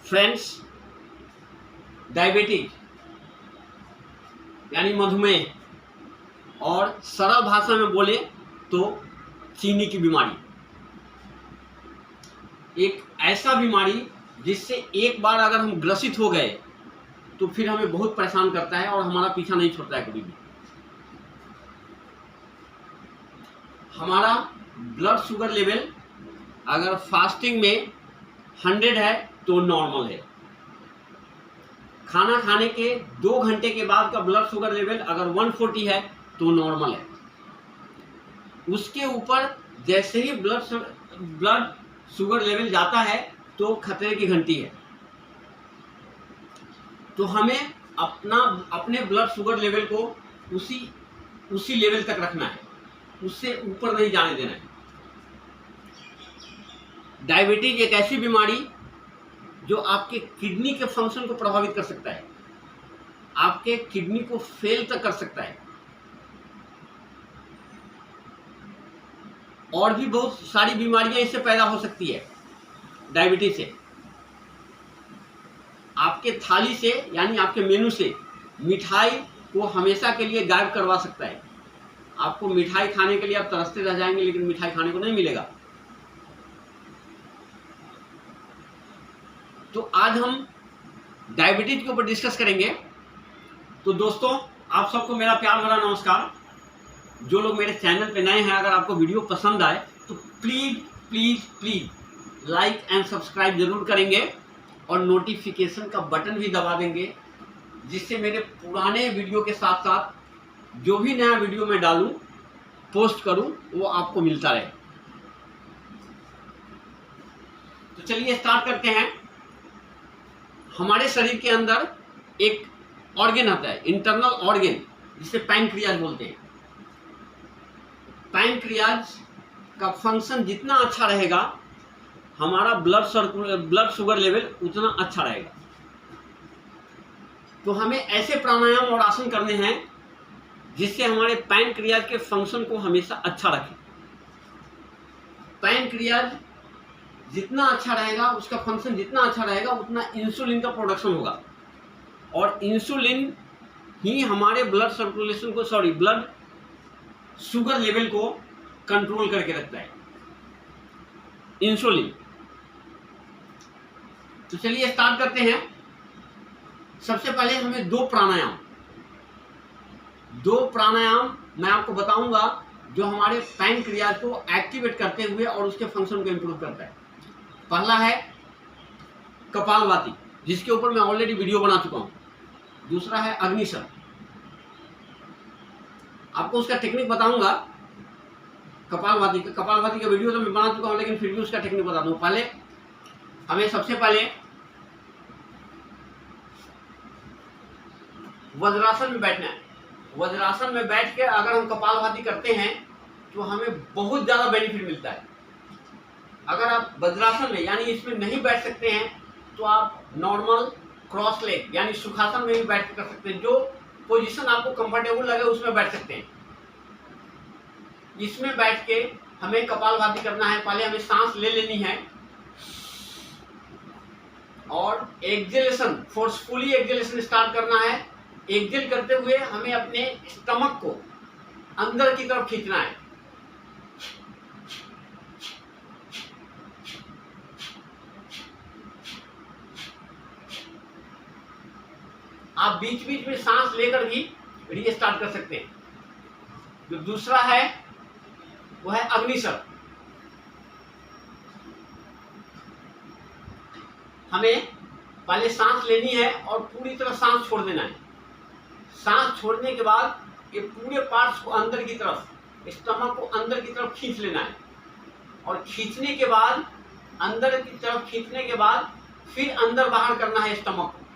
Friends, diabetes यानी मधुमेह और सरल भाषा में बोले तो चीनी की बीमारी, एक ऐसा बीमारी जिससे एक बार अगर हम ग्रसित हो गए तो फिर हमें बहुत परेशान करता है और हमारा पीछा नहीं छोड़ता है कभी भी। हमारा ब्लड शुगर लेवल अगर फास्टिंग में 100 है तो नॉर्मल है। खाना खाने के 2 घंटे के बाद का ब्लड शुगर लेवल अगर 140 है तो नॉर्मल है। उसके ऊपर जैसे ही ब्लड शुगर लेवल जाता है तो खतरे की घंटी है। तो हमें अपने ब्लड शुगर लेवल को उसी लेवल तक रखना है, उससे ऊपर नहीं जाने देना है। डायबिटीज एक ऐसी बीमारी जो आपके किडनी के फंक्शन को प्रभावित कर सकता है, आपके किडनी को फेल तक कर सकता है और भी बहुत सारी बीमारियां इससे पैदा हो सकती है। डायबिटीज से आपके थाली से यानी आपके मेनू से मिठाई को हमेशा के लिए गायब करवा सकता है। आपको मिठाई खाने के लिए आप तरसते रह जाएंगे लेकिन मिठाई खाने को नहीं मिलेगा। तो आज हम डायबिटीज के ऊपर डिस्कस करेंगे। तो दोस्तों, आप सबको मेरा प्यार भरा नमस्कार। जो लोग मेरे चैनल पे नए हैं, अगर आपको वीडियो पसंद आए तो please please please like and subscribe जरूर करेंगे और नोटिफिकेशन का बटन भी दबा देंगे, जिससे मेरे पुराने वीडियो के साथ साथ जो भी नया वीडियो मैं डालूं, पोस्ट करूं, वो आपको मिलता रहे। तो चलिए स्टार्ट करते हैं। हमारे शरीर के अंदर एक ऑर्गन आता है, इंटरनल ऑर्गन, जिसे पैंक्रियाज बोलते हैं। पैंक्रियाज का फंक्शन जितना अच्छा रहेगा, हमारा ब्लड शुगर लेवल उतना अच्छा रहेगा। तो हमें ऐसे प्राणायाम और आसन करने हैं जिससे हमारे पैंक्रियाज के फंक्शन को हमेशा अच्छा रखें। पैंक्रियाज जितना अच्छा रहेगा, उसका फंक्शन जितना अच्छा रहेगा, उतना इंसुलिन का प्रोडक्शन होगा और इंसुलिन ही हमारे ब्लड शुगर लेवल को कंट्रोल करके रखता है, इंसुलिन। तो चलिए स्टार्ट करते हैं। सबसे पहले हमें दो प्राणायाम मैं आपको बताऊंगा जो हमारे पैंक्रियाज को एक्टिवेट करते हुए और उसके फंक्शन को इंप्रूव करता है। पहला है कपालभाति, जिसके ऊपर मैं ऑलरेडी वीडियो बना चुका हूं। दूसरा है अग्निशर, आपको उसका टेक्निक बताऊंगा। कपालभाति का वीडियो तो मैं बना चुका हूं, लेकिन फिर भी उसका टेक्निक बता दूं। पहले हमें सबसे पहले वज्रासन में बैठना है। वज्रासन में बैठ के अगर हम कपालभाति करते हैं तो हमें बहुत ज्यादा बेनिफिट मिलता है। अगर आप वज्रासन में यानी इसमें नहीं बैठ सकते हैं तो आप नॉर्मल क्रॉस लेग यानी सुखासन में भी बैठ के कर सकते हैं। जो पोजीशन आपको कंफर्टेबल लगे उसमें बैठ सकते हैं। इसमें बैठ के हमें कपालभाति करना है। पहले हमें सांस ले लेनी है और एक्सेलेशन, फोर्सफुली एक्सेलेशन स्टार्ट करना है। एक्सेल करते हुए हमें अपने स्टमक को अंदर की तरफ खींचना है। आप बीच बीच में सांस लेकर भी रीस्टार्ट कर सकते हैं। जो दूसरा है वो है अग्निशर। हमें पहले सांस लेनी है और पूरी तरह सांस छोड़ देना है। सांस छोड़ने के बाद ये पूरे पार्ट्स को अंदर की तरफ, स्टमक को अंदर की तरफ खींच लेना है और खींचने के बाद, अंदर की तरफ खींचने के बाद फिर अंदर बाहर करना है स्टमक को।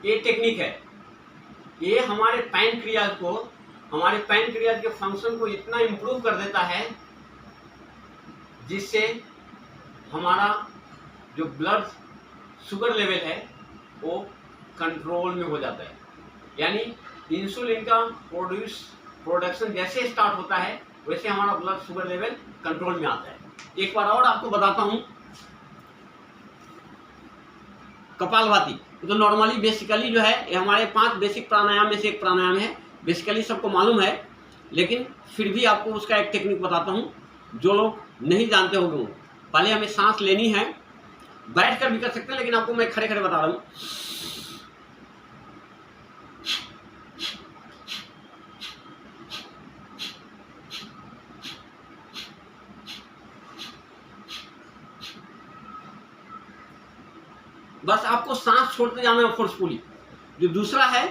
ये टेक्निक है। ये हमारे पैंक्रियाज के फंक्शन को इतना इम्प्रूव कर देता है जिससे हमारा जो ब्लड शुगर लेवल है वो कंट्रोल में हो जाता है। यानी इंसुलिन का प्रोडक्शन जैसे स्टार्ट होता है वैसे हमारा ब्लड शुगर लेवल कंट्रोल में आता है। एक बार और आपको बताता हूं, कपालभाति तो नॉर्मली बेसिकली जो है ये हमारे 5 बेसिक प्राणायाम में से एक प्राणायाम है, बेसिकली सबको मालूम है, लेकिन फिर भी आपको उसका एक टेक्निक बताता हूं जो लोग नहीं जानते होंगे। पहले हमें सांस लेनी है, बैठ कर भी कर सकते हैं, लेकिन आपको मैं खड़े खड़े बता रहा हूं। बस आपको सांस छोड़ते जाना है फोर्सफुली। जो दूसरा है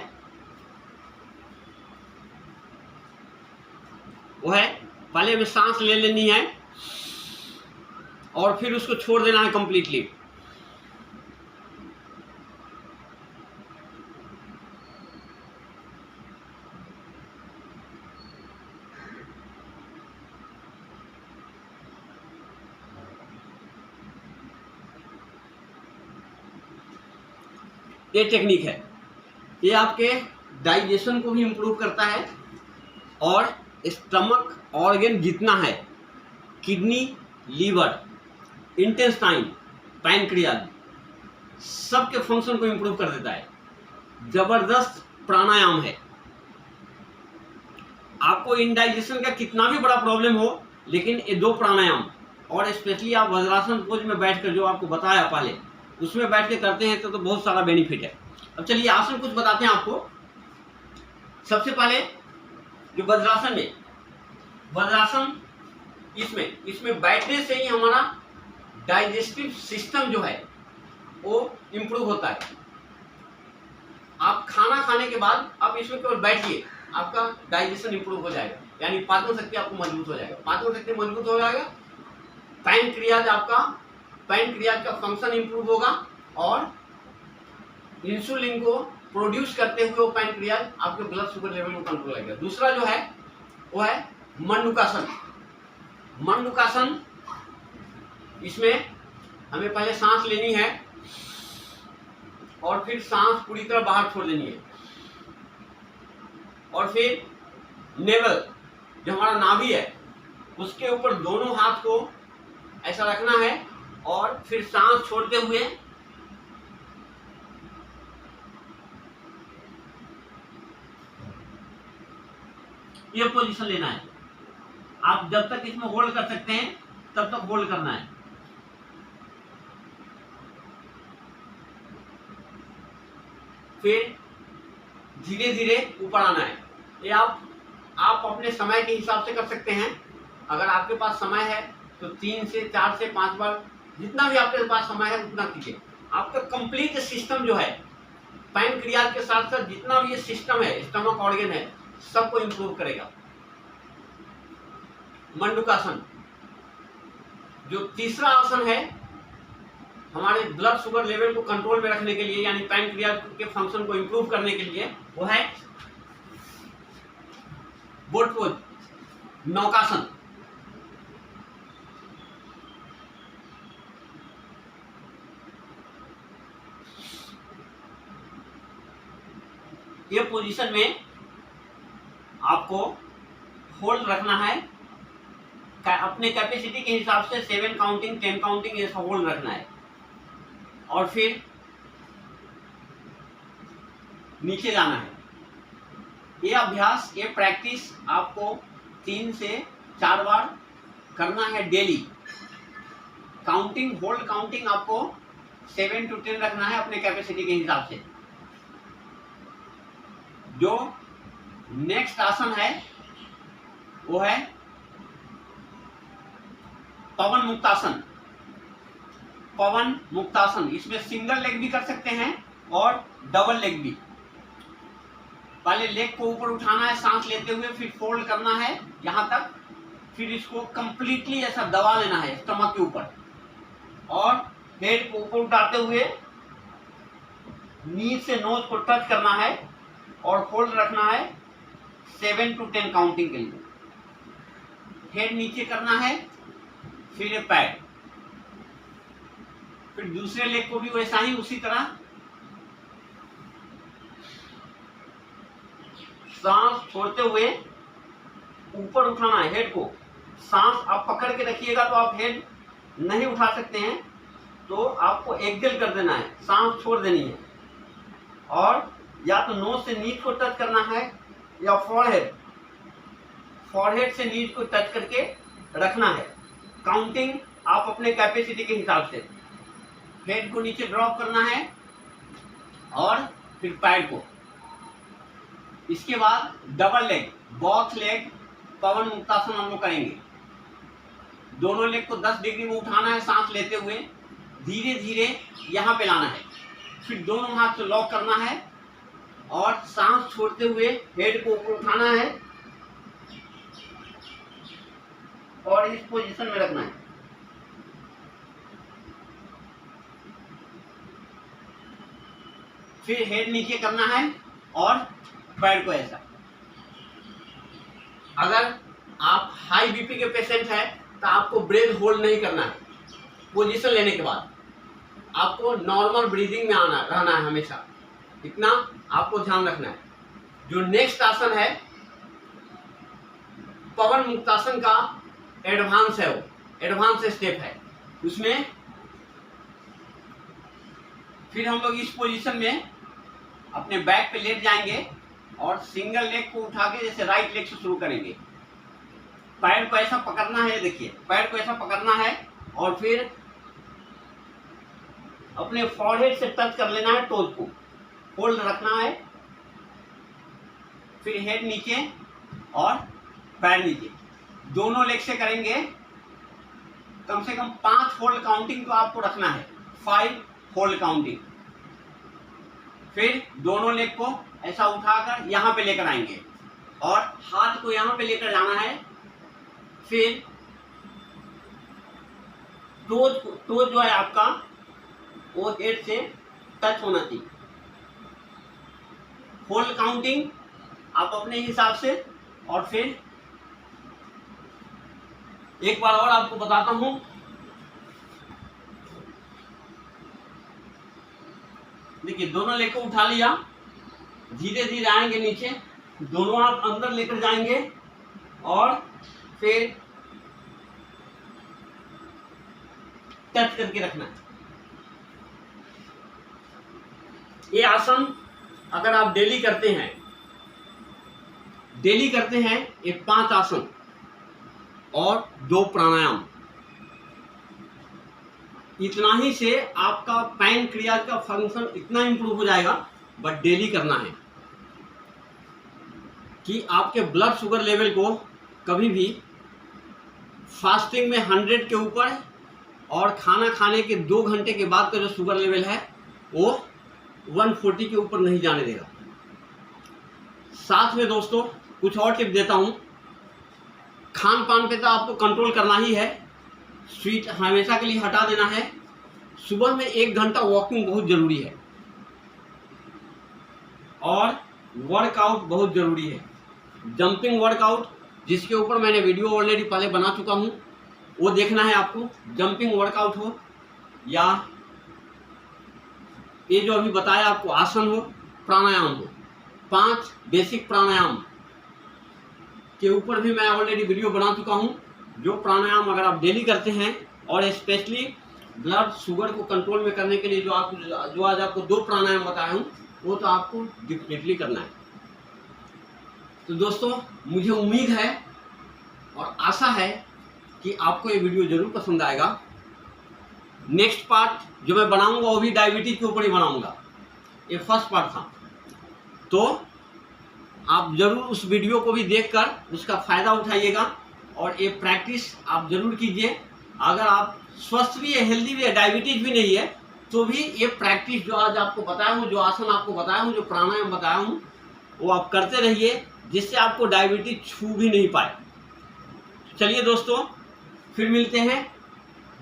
वो है पहले हमें सांस ले लेनी है और फिर उसको छोड़ देना है कंप्लीटली। ये टेक्निक है, ये आपके डाइजेशन को भी इम्प्रूव करता है और स्टमक ऑर्गन जितना है, किडनी, लीवर, इंटेस्टाइन, पैनक्रियाज, सबके फंक्शन को इम्प्रूव कर देता है। जबरदस्त प्राणायाम है। आपको इंडाइजेशन का कितना भी बड़ा प्रॉब्लम हो, लेकिन ये 2 प्राणायाम और स्पेशली आप वज्रासन पोज में बैठकर जो आपको बताया पहले, उसमें बैठ के करते हैं तो बहुत सारा बेनिफिट है। अब चलिए आसन कुछ बताते हैं आपको। सबसे पहले जो वज्रासन में, वज्रासन इसमें बैठने से ही हमारा डाइजेस्टिव सिस्टम जो है वो इम्प्रूव होता है। आप खाना खाने के बाद आप इसमें केवल बैठिए, आपका डाइजेशन इम्प्रूव हो जाएगा, यानी पाचन शक्ति आपको मजबूत हो जाएगा। पाचन शक्ति मजबूत हो जाएगा, पैनक्रियाज का फंक्शन इम्प्रूव होगा और इंसुलिन को प्रोड्यूस करते हुए वो पैनक्रियाज आपके ब्लड शुगर लेवल को कंट्रोल करेगा। दूसरा जो है वो है मंडूकासन। मंडूकासन, इसमें हमें पहले सांस लेनी है और फिर सांस पूरी तरह बाहर छोड़ देनी है और फिर नेवल जो हमारा नाभि है उसके ऊपर दोनों हाथ को ऐसा रखना है और फिर सांस छोड़ते हुए ये पोजीशन लेना है। आप जब तक इसमें होल्ड कर सकते हैं तब तक होल्ड करना है। फिर धीरे धीरे ऊपर आना है। ये आप अपने समय के हिसाब से कर सकते हैं। अगर आपके पास समय है तो 3 से 4 से 5 बार, जितना भी आपके पास समय है उतना कीजिए। आपका कंप्लीट सिस्टम जो है, पैनक्रियाज के साथ साथ जितना भी ये सिस्टम है, स्टमक ऑर्गन है, सबको इंप्रूव करेगा। मंडूकासन। जो तीसरा आसन है हमारे ब्लड शुगर लेवल को कंट्रोल में रखने के लिए, यानी पैनक्रियाज के फंक्शन को इंप्रूव करने के लिए, वो है बोट पोज, नौकासन। ये पोजीशन में आपको होल्ड रखना है, अपने कैपेसिटी के हिसाब से 7 काउंटिंग 10 काउंटिंग ऐसा होल्ड रखना है और फिर नीचे जाना है। ये अभ्यास, ये प्रैक्टिस आपको 3 से 4 बार करना है डेली। काउंटिंग, होल्ड काउंटिंग आपको 7 to 10 रखना है अपने कैपेसिटी के हिसाब से। जो नेक्स्ट आसन है वो है पवन मुक्तासन। पवन मुक्तासन, इसमें सिंगल लेग भी कर सकते हैं और डबल लेग भी। पहले लेग को ऊपर उठाना है सांस लेते हुए, फिर फोल्ड करना है यहां तक, फिर इसको कंप्लीटली ऐसा दबा लेना है स्टमक के ऊपर और हेड को ऊपर उठाते हुए नी से नोज को टच करना है और होल्ड रखना है 7 to 10 काउंटिंग के लिए। हेड नीचे करना है, फिर ये पैर, फिर दूसरे लेग को भी वैसा ही उसी तरह सांस छोड़ते हुए ऊपर उठाना है हेड को। सांस आप पकड़ के रखिएगा तो आप हेड नहीं उठा सकते हैं, तो आपको एक्सेल कर देना है, सांस छोड़ देनी है। और या तो नोज से नीच को टच करना है या फॉरहेड से नीच को टच करके रखना है। काउंटिंग आप अपने कैपेसिटी के हिसाब से, हेड को नीचे ड्रॉप करना है और फिर पैर को। इसके बाद डबल लेग, बॉक्स लेग पवन मुक्तासन हम लोग करेंगे। दोनों लेग को 10 डिग्री में उठाना है सांस लेते हुए, धीरे धीरे यहाँ पे लाना है, फिर दोनों हाथ से लॉक करना है और सांस छोड़ते हुए हेड को ऊपर उठाना है और इस पोजीशन में रखना है। फिर हेड नीचे करना है और पैर को ऐसा। अगर आप हाई बीपी के पेशेंट हैं तो आपको ब्रेथ होल्ड नहीं करना है। पोजीशन लेने के बाद आपको नॉर्मल ब्रीदिंग में आना रहना है हमेशा, इतना आपको ध्यान रखना है। जो नेक्स्ट आसन है पवन मुक्तासन का एडवांस है, वो एडवांस स्टेप है। उसमें फिर हम लोग इस पोजीशन में अपने बैक पे लेट जाएंगे और सिंगल लेग को उठा के जैसे राइट लेग से शुरू करेंगे। पैर को ऐसा पकड़ना है, देखिए पैर को ऐसा पकड़ना है और फिर अपने फॉरहेड से टच कर लेना है, टोज को होल्ड रखना है, फिर हेड नीचे और पैर नीचे। दोनों लेग से करेंगे, कम से कम 5 होल्ड काउंटिंग तो आपको रखना है, 5 होल्ड काउंटिंग। फिर दोनों लेग को ऐसा उठाकर यहाँ पे लेकर आएंगे और हाथ को यहाँ पे लेकर जाना है। फिर टोज जो है आपका वो हेड से टच होना चाहिए। होल्ड काउंटिंग आप अपने हिसाब से। और फिर एक बार और आपको बताता हूं, देखिए दोनों लेग को उठा लिया, धीरे धीरे आएंगे नीचे, दोनों हाथ अंदर लेकर जाएंगे और फिर टच करके रखना है। ये आसन अगर आप डेली करते हैं ये 5 आसन और 2 प्राणायाम, इतना ही से आपका पैनक्रियाज का फंक्शन इतना इंप्रूव हो जाएगा। बट डेली करना है कि आपके ब्लड शुगर लेवल को कभी भी फास्टिंग में 100 के ऊपर और खाना खाने के 2 घंटे के बाद का जो शुगर लेवल है वो 140 के ऊपर नहीं जाने देगा। साथ में दोस्तों कुछ और टिप देता हूँ, खान पान पे तो आपको कंट्रोल करना ही है, स्वीट हमेशा के लिए हटा देना है। सुबह में 1 घंटा वॉकिंग बहुत ज़रूरी है और वर्कआउट बहुत ज़रूरी है। जंपिंग वर्कआउट जिसके ऊपर मैंने वीडियो ऑलरेडी पहले बना चुका हूँ, वो देखना है आपको। जंपिंग वर्कआउट हो या ये जो अभी बताया आपको आसन हो, प्राणायाम हो, 5 बेसिक प्राणायाम के ऊपर भी मैं ऑलरेडी वीडियो बना चुका हूँ। जो प्राणायाम अगर आप डेली करते हैं और स्पेशली ब्लड शुगर को कंट्रोल में करने के लिए जो आज आपको 2 प्राणायाम बताया हूँ, वो तो आपको डेफिनेटली करना है। तो दोस्तों मुझे उम्मीद है और आशा है कि आपको ये वीडियो जरूर पसंद आएगा। नेक्स्ट पार्ट जो मैं बनाऊंगा वो भी डायबिटीज के ऊपर ही बनाऊंगा। ये फर्स्ट पार्ट था, तो आप जरूर उस वीडियो को भी देखकर उसका फ़ायदा उठाइएगा और ये प्रैक्टिस आप जरूर कीजिए। अगर आप स्वस्थ भी है, हेल्दी भी है, डायबिटीज भी नहीं है, तो भी ये प्रैक्टिस जो आज आपको बताया हूँ, जो आसन आपको बताया हूँ, जो प्राणायाम बताया हूँ, वो आप करते रहिए, जिससे आपको डायबिटीज छू भी नहीं पाए। चलिए दोस्तों, फिर मिलते हैं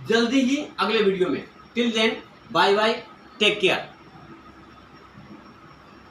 जल्दी ही अगले वीडियो में। Till then bye bye, take care.